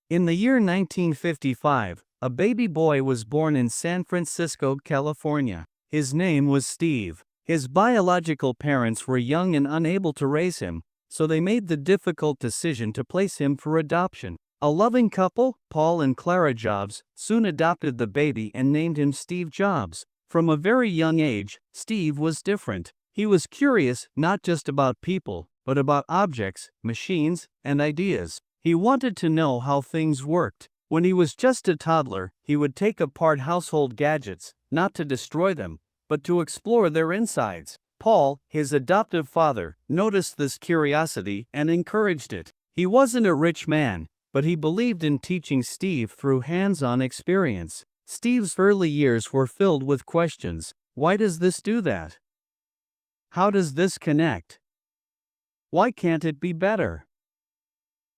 In the year 1955, a baby boy was born in San Francisco, California. His name was Steve. His biological parents were young and unable to raise him, so they made the difficult decision to place him for adoption. A loving couple, Paul and Clara Jobs, soon adopted the baby and named him Steve Jobs. From a very young age, Steve was different. He was curious not just about people, but about objects, machines, and ideas. He wanted to know how things worked. When he was just a toddler, he would take apart household gadgets, not to destroy them, but to explore their insides. Paul, his adoptive father, noticed this curiosity and encouraged it. He wasn't a rich man, but he believed in teaching Steve through hands-on experience. Steve's early years were filled with questions. Why does this do that? How does this connect? Why can't it be better?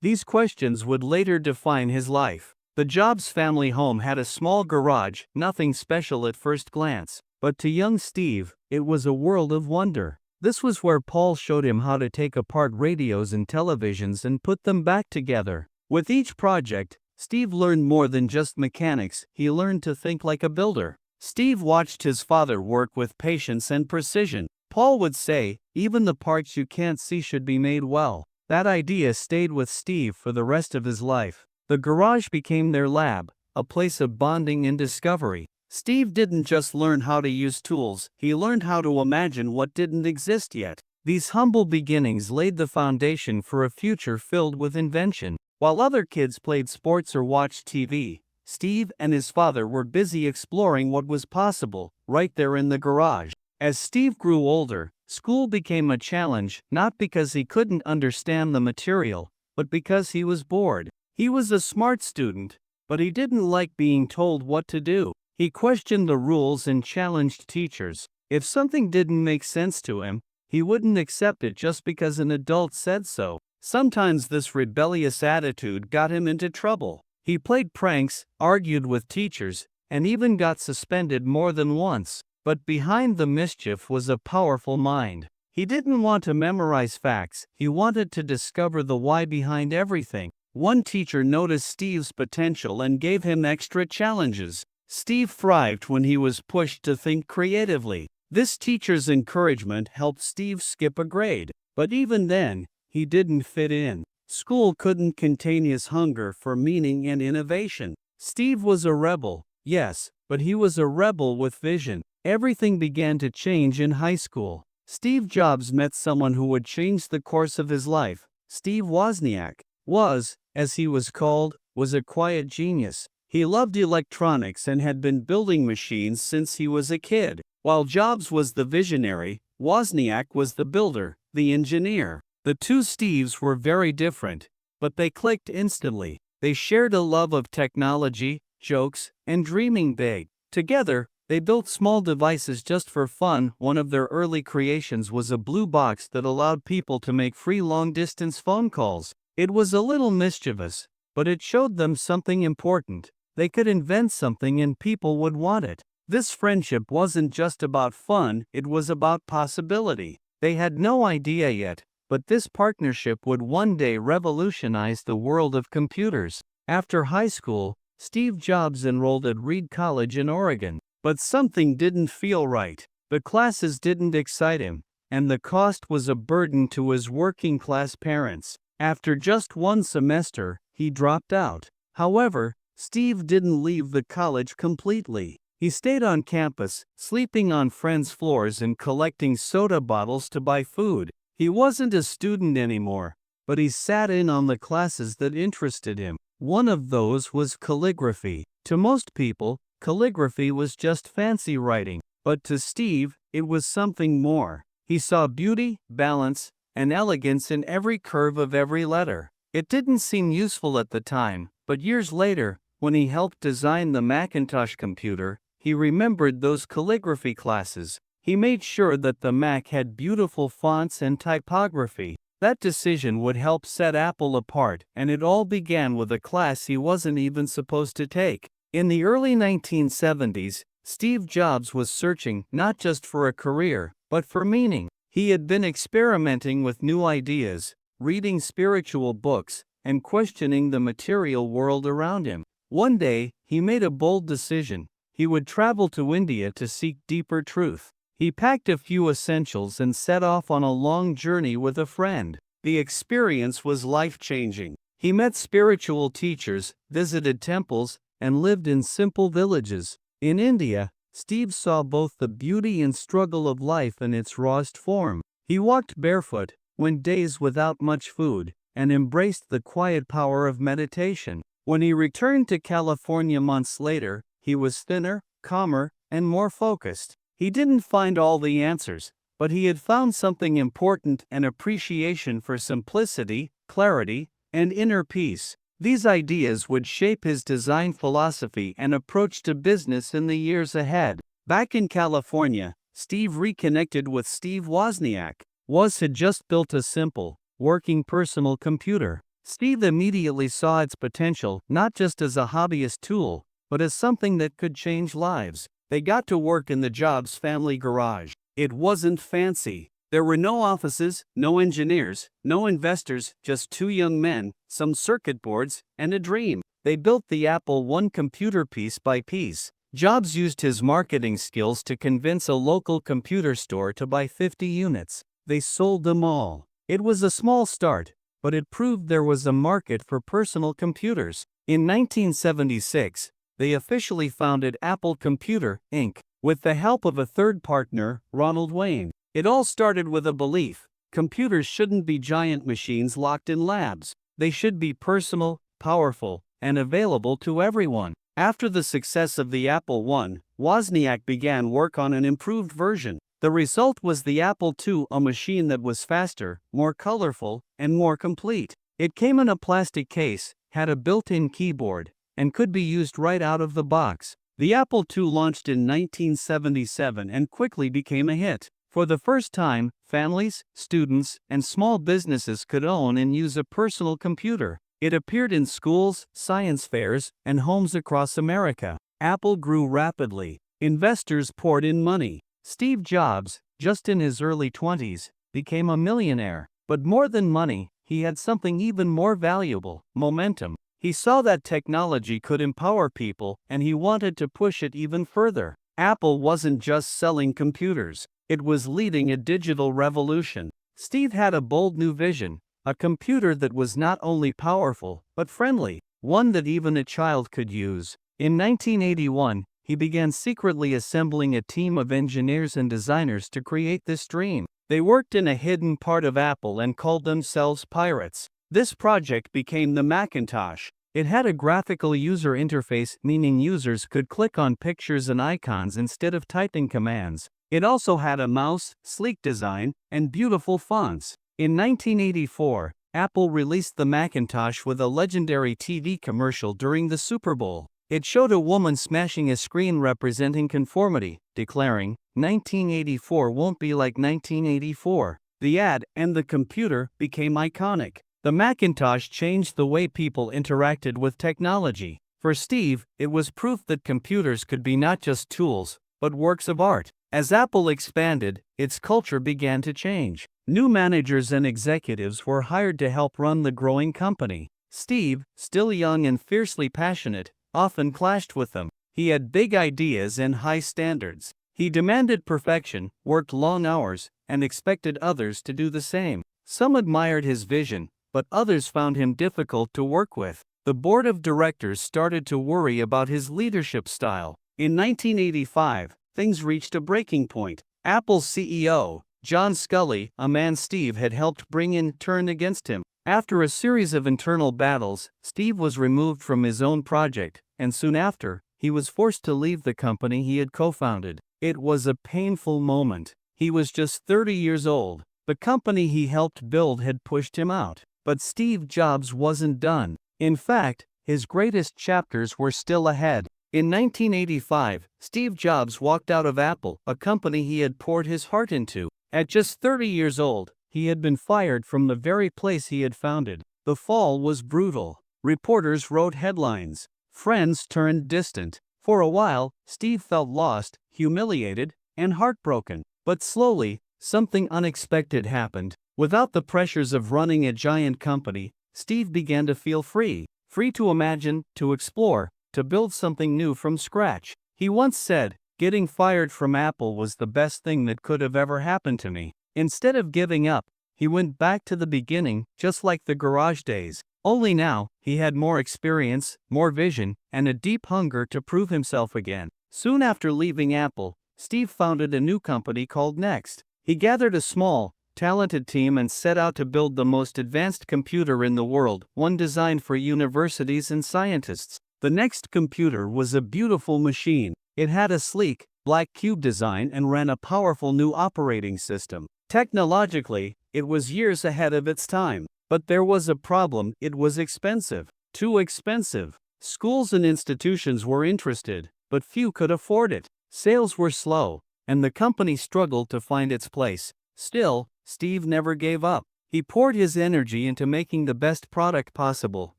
These questions would later define his life. The Jobs family home had a small garage, nothing special at first glance, but to young Steve, it was a world of wonder. This was where Paul showed him how to take apart radios and televisions and put them back together. With each project, Steve learned more than just mechanics. He learned to think like a builder. Steve watched his father work with patience and precision. Paul would say, "Even the parts you can't see should be made well." That idea stayed with Steve for the rest of his life. The garage became their lab, a place of bonding and discovery. Steve didn't just learn how to use tools, he learned how to imagine what didn't exist yet. These humble beginnings laid the foundation for a future filled with invention. While other kids played sports or watched TV, Steve and his father were busy exploring what was possible, right there in the garage. As Steve grew older, school became a challenge, not because he couldn't understand the material, but because he was bored. He was a smart student, but he didn't like being told what to do. He questioned the rules and challenged teachers. If something didn't make sense to him, he wouldn't accept it just because an adult said so. Sometimes this rebellious attitude got him into trouble. He played pranks, argued with teachers, and even got suspended more than once. But behind the mischief was a powerful mind. He didn't want to memorize facts, he wanted to discover the why behind everything. One teacher noticed Steve's potential and gave him extra challenges. Steve thrived when he was pushed to think creatively. This teacher's encouragement helped Steve skip a grade. But even then, he didn't fit in. School couldn't contain his hunger for meaning and innovation. Steve was a rebel, yes, but he was a rebel with vision. Everything began to change in high school. Steve Jobs met someone who would change the course of his life. Steve Wozniak was, as he was called, was a quiet genius. He loved electronics and had been building machines since he was a kid. While Jobs was the visionary, Wozniak was the builder, the engineer. The two Steves were very different, but they clicked instantly. They shared a love of technology, jokes, and dreaming big. Together, they built small devices just for fun. One of their early creations was a blue box that allowed people to make free long-distance phone calls. It was a little mischievous, but it showed them something important. They could invent something and people would want it. This friendship wasn't just about fun, it was about possibility. They had no idea yet, but this partnership would one day revolutionize the world of computers. After high school, Steve Jobs enrolled at Reed College in Oregon. But something didn't feel right. The classes didn't excite him, and the cost was a burden to his working-class parents. After just one semester, he dropped out. However, Steve didn't leave the college completely. He stayed on campus, sleeping on friends' floors and collecting soda bottles to buy food. He wasn't a student anymore, but he sat in on the classes that interested him. One of those was calligraphy. To most people, calligraphy was just fancy writing, but to Steve, it was something more. He saw beauty, balance, and elegance in every curve of every letter. It didn't seem useful at the time, but years later, when he helped design the Macintosh computer, he remembered those calligraphy classes. He made sure that the Mac had beautiful fonts and typography. That decision would help set Apple apart, and it all began with a class he wasn't even supposed to take. In the early 1970s, Steve Jobs was searching not just for a career, but for meaning. He had been experimenting with new ideas, reading spiritual books, and questioning the material world around him. One day, he made a bold decision. He would travel to India to seek deeper truth. He packed a few essentials and set off on a long journey with a friend. The experience was life-changing. He met spiritual teachers, visited temples, and lived in simple villages. In India, Steve saw both the beauty and struggle of life in its rawest form. He walked barefoot, went days without much food, and embraced the quiet power of meditation. When he returned to California months later, he was thinner, calmer, and more focused. He didn't find all the answers, but he had found something important: an appreciation for simplicity, clarity, and inner peace. These ideas would shape his design philosophy and approach to business in the years ahead. Back in California, Steve reconnected with Steve Wozniak. Woz had just built a simple, working personal computer. Steve immediately saw its potential, not just as a hobbyist tool, but as something that could change lives. They got to work in the Jobs family garage. It wasn't fancy. There were no offices, no engineers, no investors, just two young men, some circuit boards, and a dream. They built the Apple I computer piece by piece. Jobs used his marketing skills to convince a local computer store to buy 50 units. They sold them all. It was a small start, but it proved there was a market for personal computers. In 1976, they officially founded Apple Computer, Inc., with the help of a third partner, Ronald Wayne. It all started with a belief: computers shouldn't be giant machines locked in labs. They should be personal, powerful, and available to everyone. After the success of the Apple I, Wozniak began work on an improved version. The result was the Apple II, a machine that was faster, more colorful, and more complete. It came in a plastic case, had a built-in keyboard, and could be used right out of the box. The Apple II launched in 1977 and quickly became a hit. For the first time, families, students, and small businesses could own and use a personal computer. It appeared in schools, science fairs, and homes across America. Apple grew rapidly. Investors poured in money. Steve Jobs, just in his early 20s, became a millionaire. But more than money, he had something even more valuable: momentum. He saw that technology could empower people, and he wanted to push it even further. Apple wasn't just selling computers. It was leading a digital revolution. Steve had a bold new vision: a computer that was not only powerful, but friendly, one that even a child could use. In 1981, he began secretly assembling a team of engineers and designers to create this dream. They worked in a hidden part of Apple and called themselves Pirates. This project became the Macintosh. It had a graphical user interface, meaning users could click on pictures and icons instead of typing commands. It also had a mouse, sleek design, and beautiful fonts. In 1984, Apple released the Macintosh with a legendary TV commercial during the Super Bowl. It showed a woman smashing a screen representing conformity, declaring, "1984 won't be like 1984. The ad and the computer became iconic. The Macintosh changed the way people interacted with technology. For Steve, it was proof that computers could be not just tools, but works of art. As Apple expanded, its culture began to change. New managers and executives were hired to help run the growing company. Steve, still young and fiercely passionate, often clashed with them. He had big ideas and high standards. He demanded perfection, worked long hours, and expected others to do the same. Some admired his vision, but others found him difficult to work with. The board of directors started to worry about his leadership style. In 1985, things reached a breaking point. Apple's CEO, John Sculley, a man Steve had helped bring in, turned against him. After a series of internal battles, Steve was removed from his own project, and soon after, he was forced to leave the company he had co-founded. It was a painful moment. He was just 30 years old. The company he helped build had pushed him out. But Steve Jobs wasn't done. In fact, his greatest chapters were still ahead. In 1985, Steve Jobs walked out of Apple, a company he had poured his heart into. At just 30 years old, he had been fired from the very place he had founded. The fall was brutal. Reporters wrote headlines. Friends turned distant. For a while, Steve felt lost, humiliated, and heartbroken. But slowly, something unexpected happened. Without the pressures of running a giant company, Steve began to feel free to imagine, to explore, to build something new from scratch. He once said, "Getting fired from Apple was the best thing that could have ever happened to me." Instead of giving up, he went back to the beginning, just like the garage days. Only now, he had more experience, more vision, and a deep hunger to prove himself again. Soon after leaving Apple, Steve founded a new company called Next. He gathered a small, talented team and set out to build the most advanced computer in the world, one designed for universities and scientists. The Next computer was a beautiful machine. It had a sleek, black cube design and ran a powerful new operating system. Technologically, it was years ahead of its time. But there was a problem: it was expensive. Too expensive. Schools and institutions were interested, but few could afford it. Sales were slow, and the company struggled to find its place. Still, Steve never gave up. He poured his energy into making the best product possible,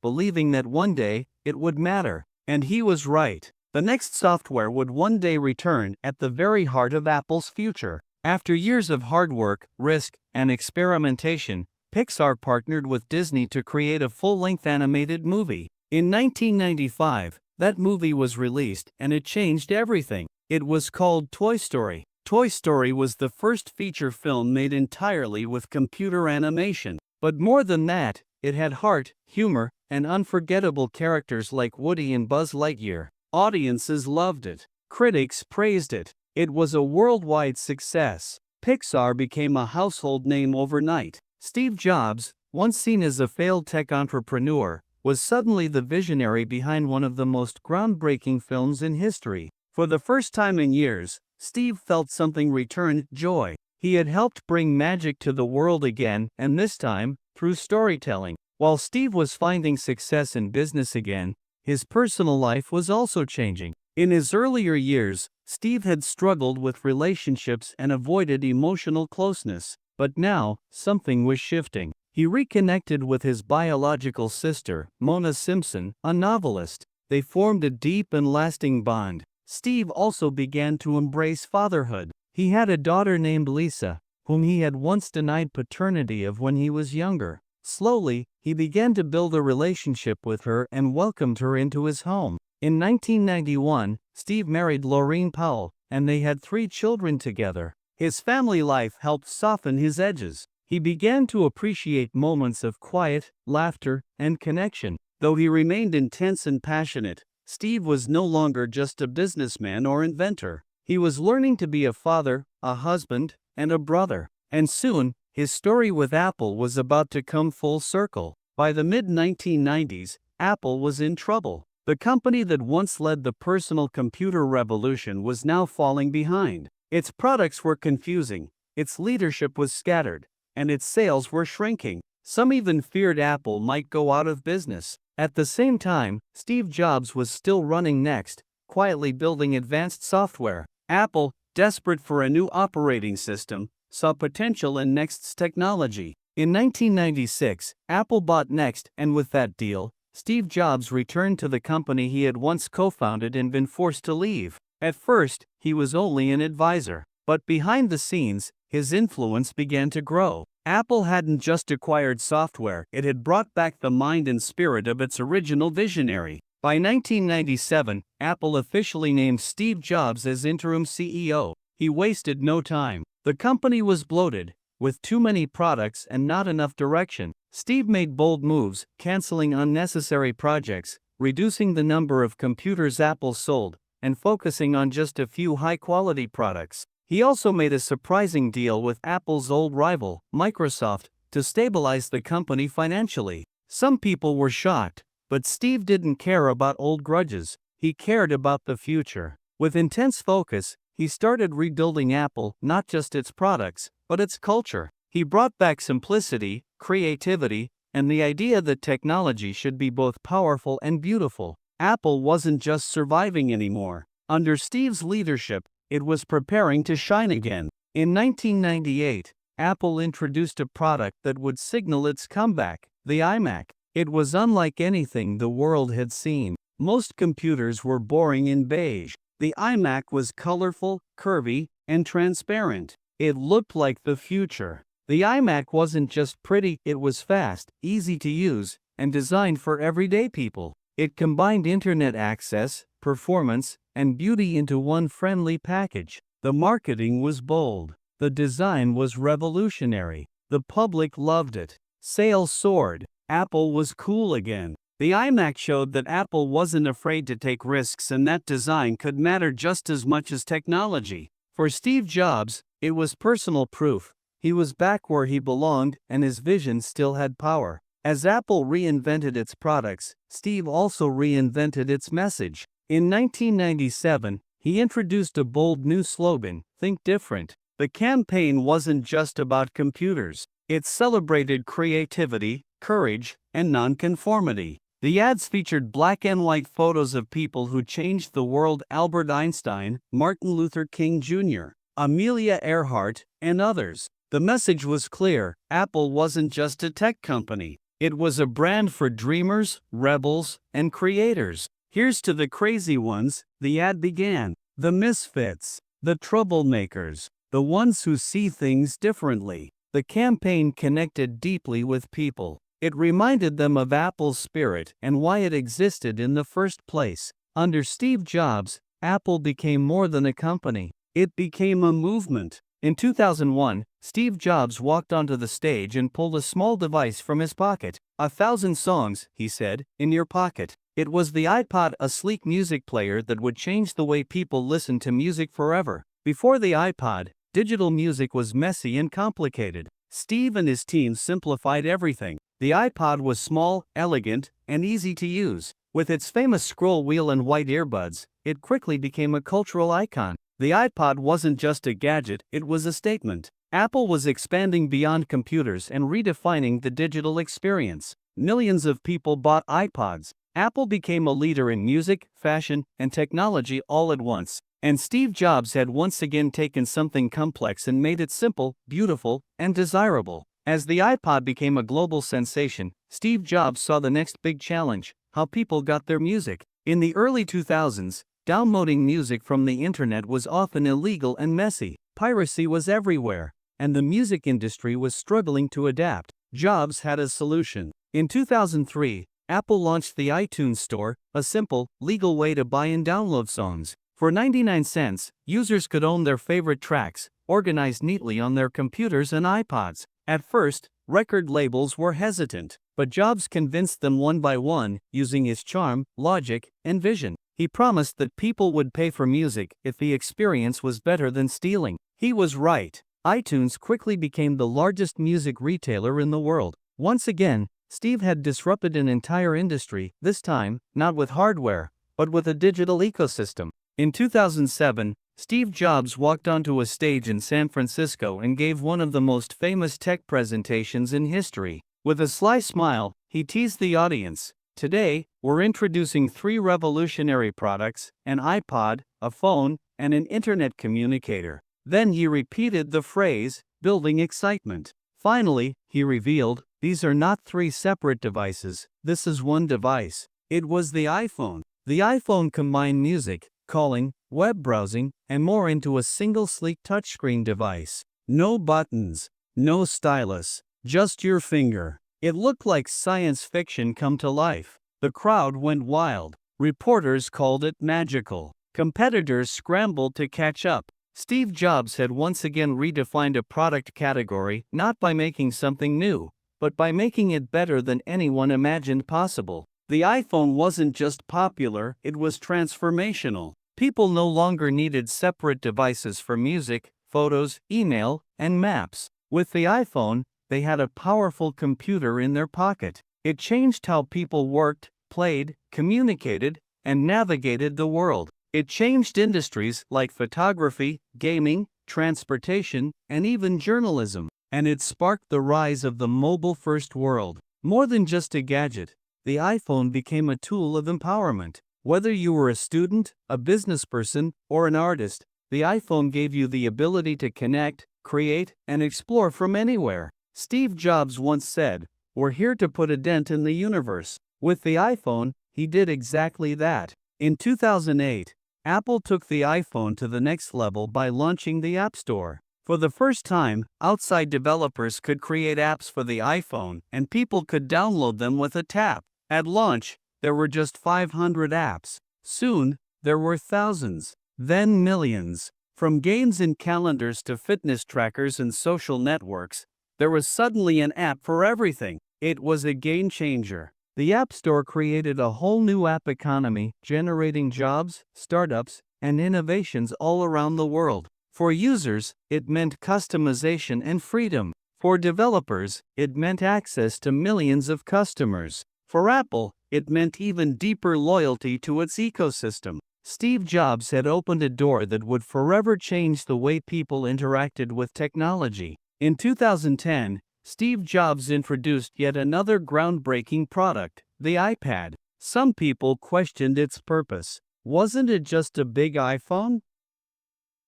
believing that one day, it would matter. And he was right. The Next software would one day return, at the very heart of Apple's future. After years of hard work, risk, and experimentation, Pixar partnered with Disney to create a full-length animated movie. In 1995, that movie was released, and it changed everything. It was called Toy Story. Toy Story was the first feature film made entirely with computer animation. But more than that, it had heart, humor, and unforgettable characters like Woody and Buzz Lightyear. Audiences loved it. Critics praised it. It was a worldwide success. Pixar became a household name overnight. Steve Jobs, once seen as a failed tech entrepreneur, was suddenly the visionary behind one of the most groundbreaking films in history. For the first time in years, Steve felt something return: joy. He had helped bring magic to the world again, and this time, through storytelling. While Steve was finding success in business again, his personal life was also changing. In his earlier years, Steve had struggled with relationships and avoided emotional closeness. But now, something was shifting. He reconnected with his biological sister, Mona Simpson, a novelist. They formed a deep and lasting bond. Steve also began to embrace fatherhood. He had a daughter named Lisa, whom he had once denied paternity of when he was younger. Slowly, he began to build a relationship with her and welcomed her into his home. In 1991, Steve married Laureen Powell, and they had 3 children together. His family life helped soften his edges. He began to appreciate moments of quiet, laughter, and connection. Though he remained intense and passionate, Steve was no longer just a businessman or inventor. He was learning to be a father, a husband, and a brother. And soon, his story with Apple was about to come full circle. By the mid-1990s, Apple was in trouble. The company that once led the personal computer revolution was now falling behind. Its products were confusing, its leadership was scattered, and its sales were shrinking. Some even feared Apple might go out of business. At the same time, Steve Jobs was still running Next, quietly building advanced software. Apple, desperate for a new operating system, saw potential in Next's technology. In 1996, Apple bought Next, and with that deal, Steve Jobs returned to the company he had once co-founded and been forced to leave. At first, he was only an advisor, but behind the scenes, his influence began to grow. Apple hadn't just acquired software, it had brought back the mind and spirit of its original visionary. By 1997, Apple officially named Steve Jobs as interim CEO. He wasted no time. The company was bloated, with too many products and not enough direction. Steve made bold moves, canceling unnecessary projects, reducing the number of computers Apple sold, and focusing on just a few high-quality products. He also made a surprising deal with Apple's old rival, Microsoft, to stabilize the company financially. Some people were shocked, but Steve didn't care about old grudges. He cared about the future. With intense focus, he started rebuilding Apple, not just its products, but its culture. He brought back simplicity, creativity, and the idea that technology should be both powerful and beautiful. Apple wasn't just surviving anymore. Under Steve's leadership, it was preparing to shine again. In 1998, Apple introduced a product that would signal its comeback, the iMac. It was unlike anything the world had seen. Most computers were boring and beige. The iMac was colorful, curvy, and transparent. It looked like the future. The iMac wasn't just pretty, it was fast, easy to use, and designed for everyday people. It combined internet access, performance, and beauty into one friendly package. The marketing was bold. The design was revolutionary. The public loved it. Sales soared. Apple was cool again. The iMac showed that Apple wasn't afraid to take risks and that design could matter just as much as technology. For Steve Jobs, it was personal proof. He was back where he belonged, and his vision still had power. As Apple reinvented its products, Steve also reinvented its message. In 1997, he introduced a bold new slogan, "Think Different." The campaign wasn't just about computers. It celebrated creativity, courage, and nonconformity. The ads featured black and white photos of people who changed the world: Albert Einstein, Martin Luther King Jr., Amelia Earhart, and others. The message was clear: Apple wasn't just a tech company. It was a brand for dreamers, rebels, and creators. Here's to the crazy ones, the ad began. The misfits, the troublemakers, the ones who see things differently. The campaign connected deeply with people. It reminded them of Apple's spirit and why it existed in the first place. Under Steve Jobs, Apple became more than a company. It became a movement. In 2001, Steve Jobs walked onto the stage and pulled a small device from his pocket. 1,000 songs, he said, in your pocket. It was the iPod, a sleek music player that would change the way people listened to music forever. Before the iPod, digital music was messy and complicated. Steve and his team simplified everything. The iPod was small, elegant, and easy to use. With its famous scroll wheel and white earbuds, it quickly became a cultural icon. The iPod wasn't just a gadget, it was a statement. Apple was expanding beyond computers and redefining the digital experience. Millions of people bought iPods. Apple became a leader in music, fashion, and technology all at once. And Steve Jobs had once again taken something complex and made it simple, beautiful, and desirable. As the iPod became a global sensation, Steve Jobs saw the next big challenge: how people got their music. In the early 2000s, downloading music from the internet was often illegal and messy. Piracy was everywhere, and the music industry was struggling to adapt. Jobs had a solution. In 2003, Apple launched the iTunes Store, a simple, legal way to buy and download songs. For 99 cents, users could own their favorite tracks, organized neatly on their computers and iPods. At first, record labels were hesitant, but Jobs convinced them one by one, using his charm, logic, and vision. He promised that people would pay for music if the experience was better than stealing. He was right. iTunes quickly became the largest music retailer in the world. Once again, Steve had disrupted an entire industry, this time, not with hardware, but with a digital ecosystem. In 2007, Steve Jobs walked onto a stage in San Francisco and gave one of the most famous tech presentations in history. With a sly smile, he teased the audience. Today, we're introducing 3 revolutionary products: an iPod, a phone, and an internet communicator. Then he repeated the phrase, building excitement. Finally, he revealed, these are not 3 separate devices, this is one device. It was the iPhone. The iPhone combined music, calling, web browsing, and more into a single sleek touchscreen device. No buttons, no stylus, just your finger. It looked like science fiction come to life. The crowd went wild. Reporters called it magical. Competitors scrambled to catch up. Steve Jobs had once again redefined a product category, not by making something new, but by making it better than anyone imagined possible. The iPhone wasn't just popular, it was transformational. People no longer needed separate devices for music, photos, email, and maps. With the iPhone, they had a powerful computer in their pocket. It changed how people worked, played, communicated, and navigated the world. It changed industries like photography, gaming, transportation, and even journalism. And it sparked the rise of the mobile-first world. More than just a gadget, the iPhone became a tool of empowerment. Whether you were a student, a businessperson, or an artist, the iPhone gave you the ability to connect, create, and explore from anywhere. Steve Jobs once said, "We're here to put a dent in the universe." With the iPhone, he did exactly that. In 2008, Apple took the iPhone to the next level by launching the App Store. For the first time, outside developers could create apps for the iPhone, and people could download them with a tap. At launch, there were just 500 apps. Soon, there were thousands, then millions. From games and calendars to fitness trackers and social networks, there was suddenly an app for everything. It was a game changer. The App Store created a whole new app economy, generating jobs, startups, and innovations all around the world. For users, it meant customization and freedom. For developers, it meant access to millions of customers. For Apple, it meant even deeper loyalty to its ecosystem. Steve Jobs had opened a door that would forever change the way people interacted with technology. In 2010, Steve Jobs introduced yet another groundbreaking product, the iPad. Some people questioned its purpose. Wasn't it just a big iPhone?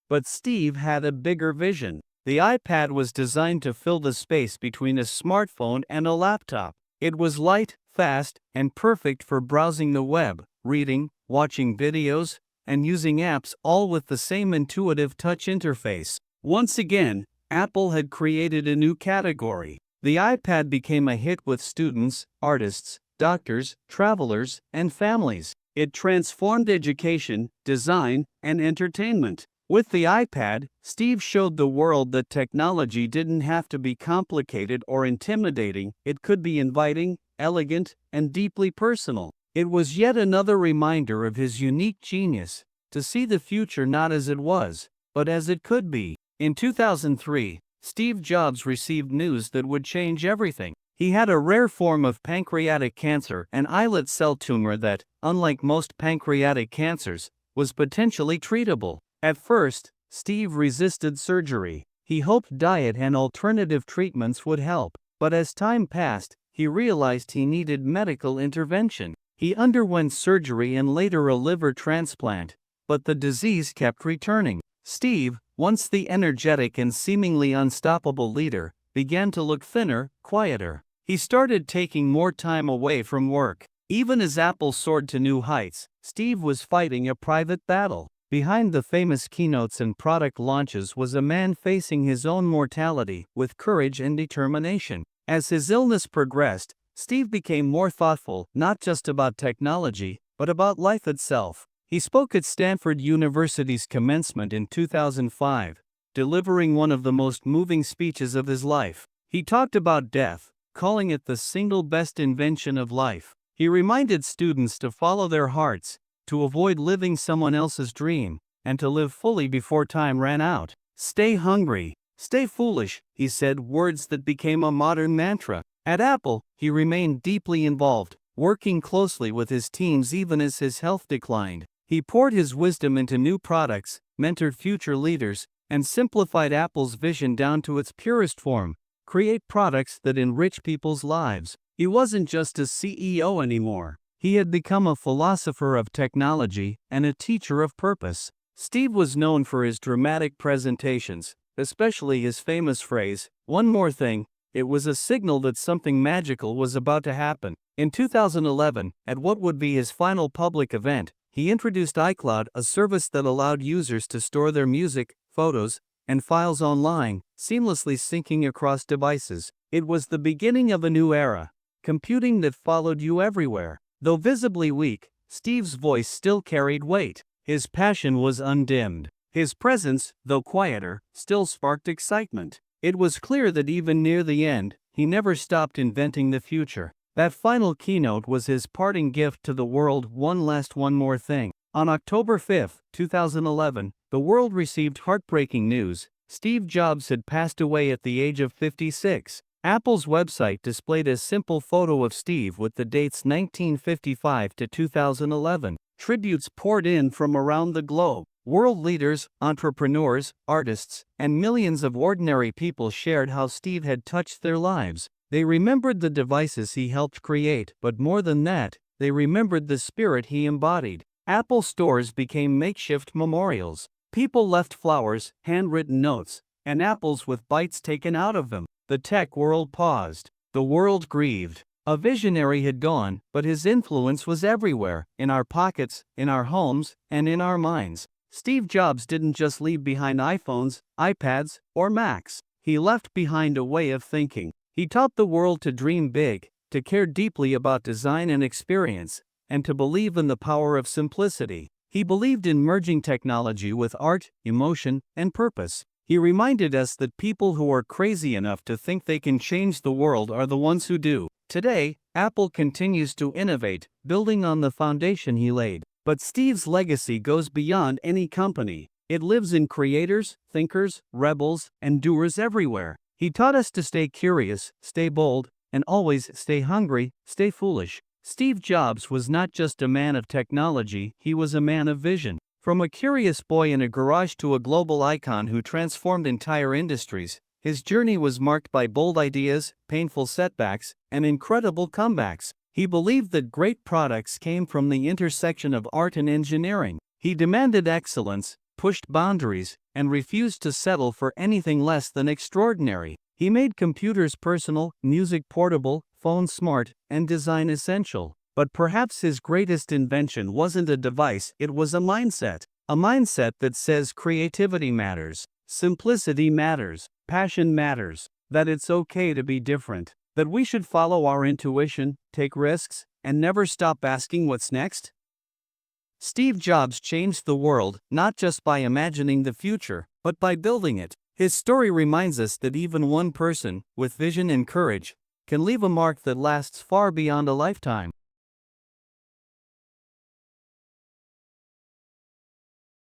But Steve had a bigger vision. The iPad was designed to fill the space between a smartphone and a laptop. It was light, fast, and perfect for browsing the web, reading, watching videos, and using apps, all with the same intuitive touch interface. Once again, Apple had created a new category. The iPad became a hit with students, artists, doctors, travelers, and families. It transformed education, design, and entertainment. With the iPad, Steve showed the world that technology didn't have to be complicated or intimidating. It could be inviting, elegant, and deeply personal. It was yet another reminder of his unique genius, to see the future not as it was, but as it could be. In 2003, Steve Jobs received news that would change everything. He had a rare form of pancreatic cancer, an islet cell tumor that, unlike most pancreatic cancers, was potentially treatable. At first, Steve resisted surgery. He hoped diet and alternative treatments would help, but as time passed, he realized he needed medical intervention. He underwent surgery and later a liver transplant, but the disease kept returning. Steve, once the energetic and seemingly unstoppable leader, began to look thinner, quieter. He started taking more time away from work. Even as Apple soared to new heights, Steve was fighting a private battle. Behind the famous keynotes and product launches was a man facing his own mortality with courage and determination. As his illness progressed, Steve became more thoughtful, not just about technology, but about life itself. He spoke at Stanford University's commencement in 2005, delivering one of the most moving speeches of his life. He talked about death, calling it the single best invention of life. He reminded students to follow their hearts, to avoid living someone else's dream, and to live fully before time ran out. Stay hungry, stay foolish, he said, words that became a modern mantra. At Apple, he remained deeply involved, working closely with his teams even as his health declined. He poured his wisdom into new products, mentored future leaders, and simplified Apple's vision down to its purest form: create products that enrich people's lives. He wasn't just a CEO anymore. He had become a philosopher of technology and a teacher of purpose. Steve was known for his dramatic presentations, especially his famous phrase, "One more thing." It was a signal that something magical was about to happen. In 2011, at what would be his final public event, he introduced iCloud, a service that allowed users to store their music, photos, and files online, seamlessly syncing across devices. It was the beginning of a new era, computing that followed you everywhere. Though visibly weak, Steve's voice still carried weight. His passion was undimmed. His presence, though quieter, still sparked excitement. It was clear that even near the end, he never stopped inventing the future. That final keynote was his parting gift to the world, one more thing. On October 5, 2011, the world received heartbreaking news. Steve Jobs had passed away at the age of 56. Apple's website displayed a simple photo of Steve with the dates 1955 to 2011. Tributes poured in from around the globe. World leaders, entrepreneurs, artists, and millions of ordinary people shared how Steve had touched their lives. They remembered the devices he helped create, but more than that, they remembered the spirit he embodied. Apple stores became makeshift memorials. People left flowers, handwritten notes, and apples with bites taken out of them. The tech world paused. The world grieved. A visionary had gone, but his influence was everywhere, in our pockets, in our homes, and in our minds. Steve Jobs didn't just leave behind iPhones, iPads, or Macs. He left behind a way of thinking. He taught the world to dream big, to care deeply about design and experience, and to believe in the power of simplicity. He believed in merging technology with art, emotion, and purpose. He reminded us that people who are crazy enough to think they can change the world are the ones who do. Today, Apple continues to innovate, building on the foundation he laid. But Steve's legacy goes beyond any company. It lives in creators, thinkers, rebels, and doers everywhere. He taught us to stay curious, stay bold, and always stay hungry, stay foolish. Steve Jobs was not just a man of technology, he was a man of vision. From a curious boy in a garage to a global icon who transformed entire industries, his journey was marked by bold ideas, painful setbacks, and incredible comebacks. He believed that great products came from the intersection of art and engineering. He demanded excellence, pushed boundaries, and refused to settle for anything less than extraordinary. He made computers personal, music portable, phones smart, and design essential. But perhaps his greatest invention wasn't a device, it was a mindset. A mindset that says creativity matters, simplicity matters, passion matters, that it's okay to be different, that we should follow our intuition, take risks, and never stop asking what's next. Steve Jobs changed the world, not just by imagining the future, but by building it. His story reminds us that even one person, with vision and courage, can leave a mark that lasts far beyond a lifetime.